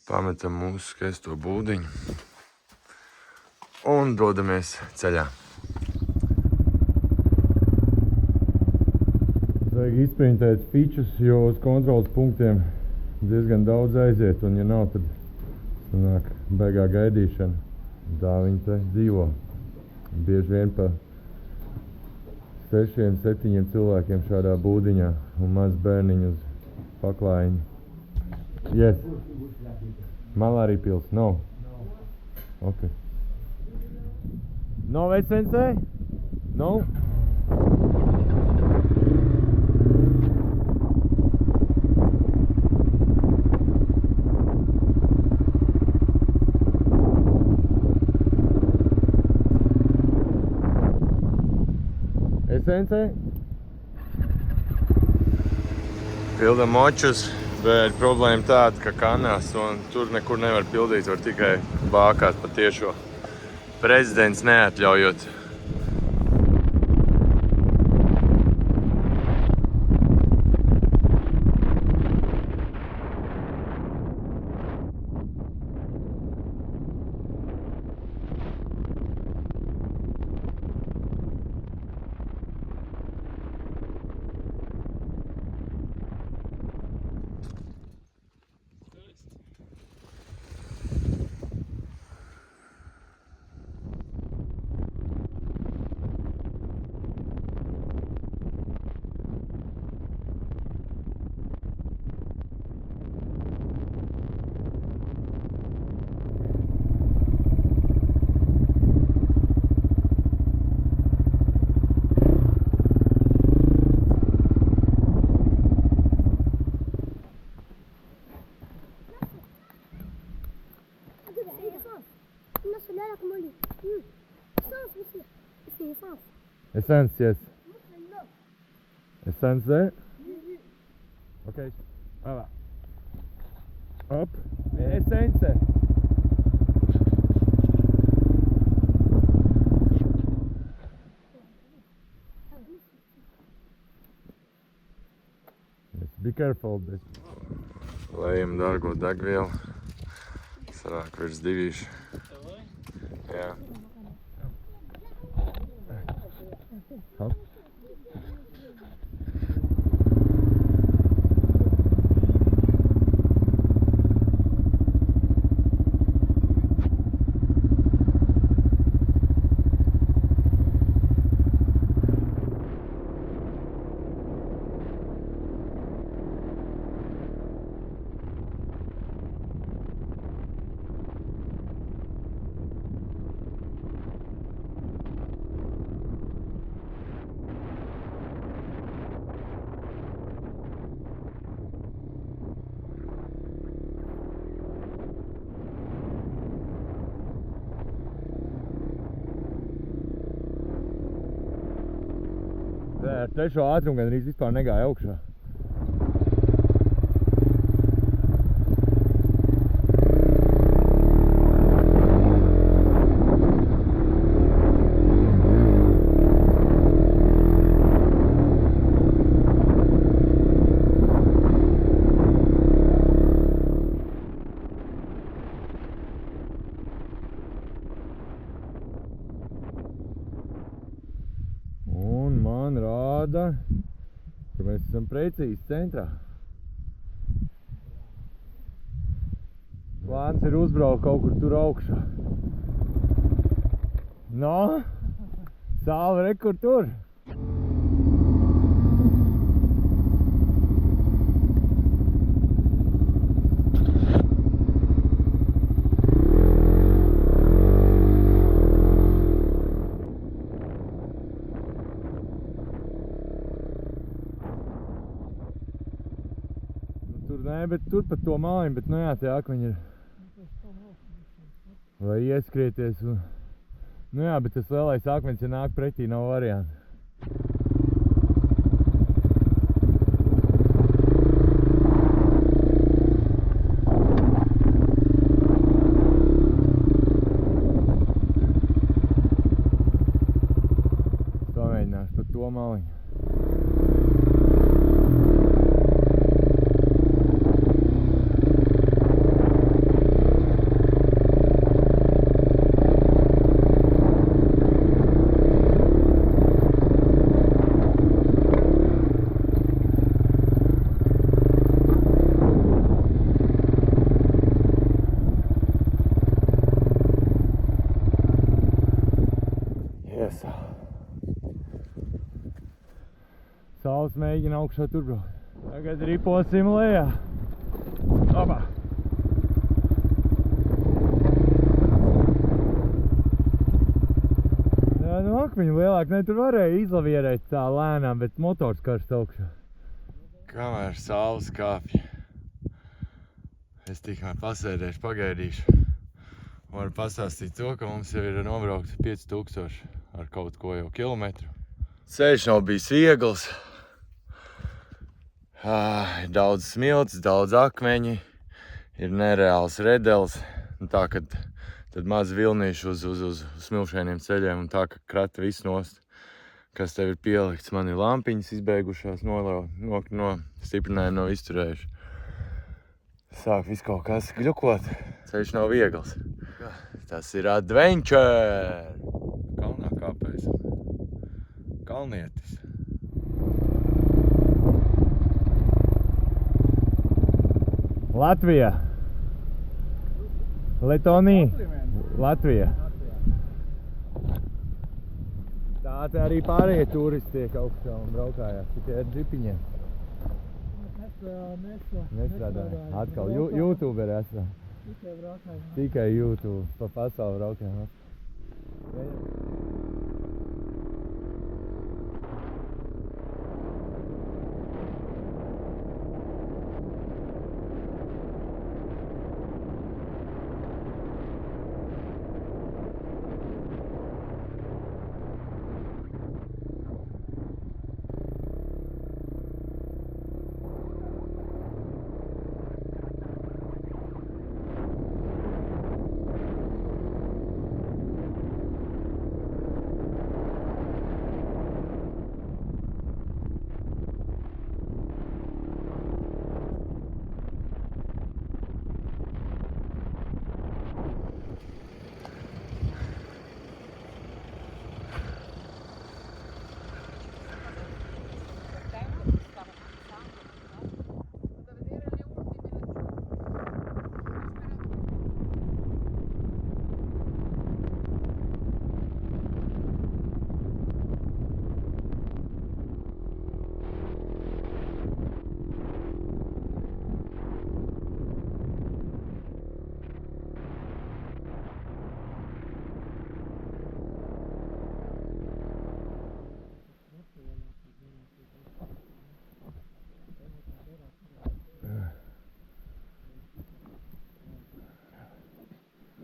Pametam mūsu skaisto būdiņu un dodamies ceļā. Vajag izprintēt fičus, jo uz kontrolas punktiem diezgan daudz aiziet, un ja nav, tad sanāk baigā gaidīšana. Tā viņi te dzīvo. Bieži vien pa 6-7 cilvēkiem šādā būdiņā un maz bērniņu uz paklājiņu. Yes. Malari pils? No. Okay. No, vai sensei? No? Sensei? Pildam močus, bet problēma tāda, ka kanās un tur nekur nevar pildīt, var tikai bākāt pa tiešo. Prezidents neatļaujot. Essence, yes. Essence there? Okay. Voilà. Hop. Essence. Yes, be careful. Lejam dārgo degvielu. Sanāk virs 2. Jā. Hop. Ar trešo ātrumu gan arī vispār negāja augšā. Ka mēs esam precīzi centrā. Plāns ir uzbraukt kaut kur tur augšā. No, Salva, re, kur tur? Nē, bet tur pat to mājiņu, bet nu jā, tie akmeņi ir. Vai ieskrieties un... Nu jā, bet tas lielais akmeņs, ja nāk pretī, nav varianti. Pamēģināšu pat to mājiņu. Redels mēģina augšā turbraukt. Tagad riposim lejā. Opa! Jā, nu akmeņu lielāk, ne, tur varēja izlavierēt tā lēnām, bet motors karst augšā. Kamēr saules kāpja, es tikmēr pasēdēšu, pagaidīšu. Varu pastāstīt to, ka mums jau ir nobraukts 5000 ar kaut ko jau kilometru. Ceļš nav bijis viegls. Ir daudz smilts, daudz akmeņi, ir nereāls redels. Tā, kad tad maz vilnīšu uz smilšainiem ceļiem un tā, ka krata viss nost, kas tev ir pielikts. Man ir lampiņas izbeigušās, no stiprinājuma nav izturējuši. Sāk viss kaut kas gļukot. Ceļš nav viegls. Tas ir adventure! Kalnā kāpējs. Kalnietis. Latvija. Letonija. Latvija. Tā te arī pārējie turisti tiek augšā un braukājās tikai ar džipiņiem. Nestrādāja. Atkal YouTuberi esam. Tikai YouTube. Pa pasauli braukājām.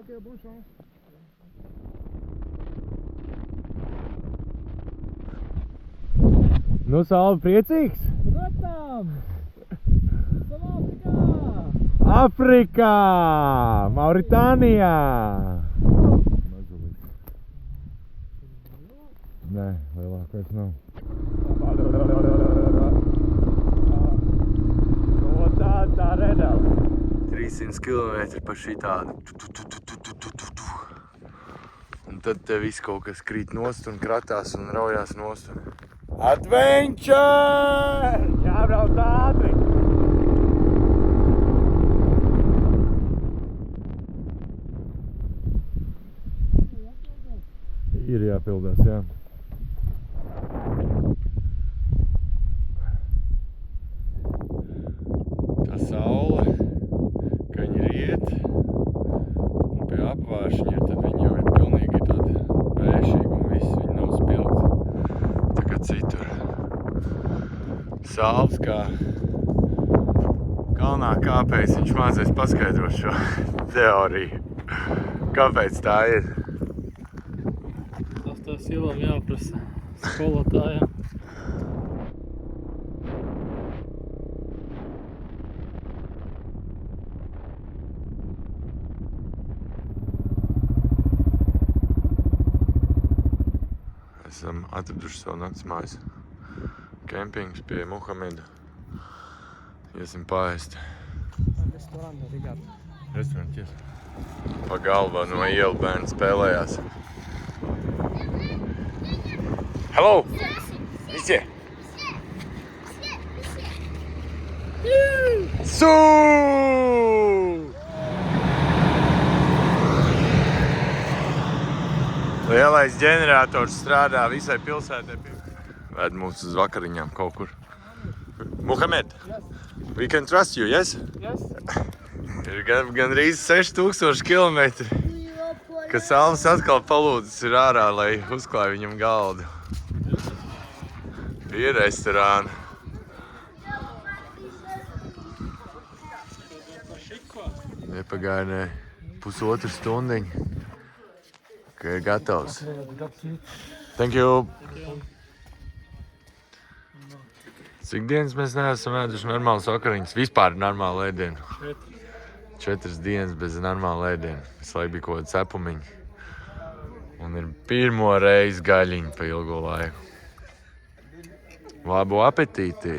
Ok, bonne chance. Nu, Salvi, priecīgs? Protams! Esam Afrikā! Afrikā! Mauritānijā! Nē, lielākais nav. No tā redela. 300 km pa šitādu. Un tad te viss kaut kas krīt nost un kratās un raujās nost. Adventure! Jābrauc ātri! Ir jāpildās, jā. Tā saule, ka viņi riet, un pie apvāršņa, tad viņi jau ir pilnīgi tādi bēšīgi un viss, viņi nav spilgti. Tā kā citur. Saules kā kalnā kāpējs, viņš mācēs paskaidrot šo teoriju. Kāpēc tā ir? Tas Ivam jāprasa skolotājiem. Esam atraduši savu naktsmājas. Kempings pie Muhameda. Iesim paēst. Restorants, yes. Pa galvā no ielu bērni spēlējās. Hello! Monsieur! Sū! Lielais ģenerators strādā visai pilsētai. Ved mūs uz vakariņām kaut kur. Muhamed, Yes. we can trust you, yes? Yes. Ir gandrīz 6000 km. Kad Salms atkal palūdzis ir ārā, lai uzklāj viņam galdu. Pie restorāna. Nepagainē pusotru stundiņu, ka ir gatavs. Thank you! Cik dienas mēs neesam ēduši normālas vakariņas? Vispār normālu ēdienu. 4 dienas bez normāla ēdiena. Visu laiku bija kaut kāda cepumiņa. Un ir pirmo reizi gaļiņa pa ilgo laiku. Labu apetīti!